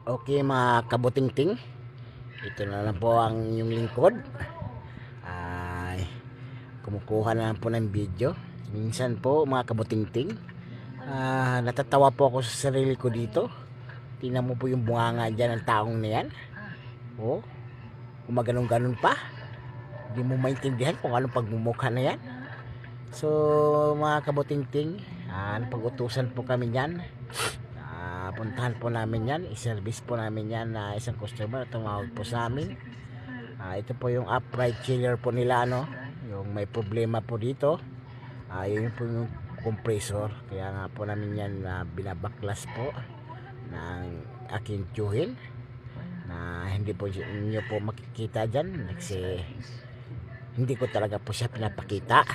Okay mga kabutingting, ito na lang po ang inyong lingkod. Ay, kumukuha na lang po ng video. Minsan po mga kabutingting, natatawa po ako sa sarili ko dito. Tingnan mo po yung bunganga dyan ng taong na yan. Oh, gumaganon-ganon pa. Hindi mo maintindihan kung anong pagmumukha na yan. So mga kabutingting, napag-utusan po kami dyan. Puntahan po namin yan, i-service po namin yan na isang customer, tumawag po sa amin. Ito po yung upright chiller po nila, yung may problema po dito. Yun po yung compressor, kaya nga po namin yan binabaklas po ng aking tiyuhin na hindi po nyo po makikita dyan kasi hindi ko talaga po siya pinapakita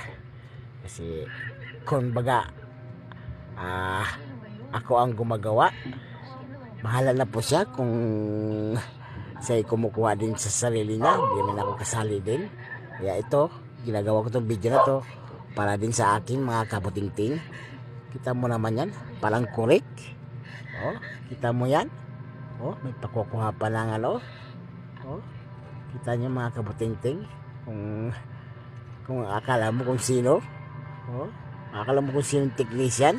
kasi kung baga ako ang gumagawa, bahala na po siya kung siya'y kumukuha din sa sarili niya, hindi naman ako kasali din. Kaya ito, ginagawa ko itong video na to para din sa akin mga kabutingting. Kita mo naman yan, parang kurik. Kita mo yan, may pakukuha pa lang kita nyo mga kabutingting, kung akala mo kung sino, akala mo kung sino technician.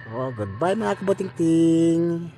Goodbye mga kabutingting.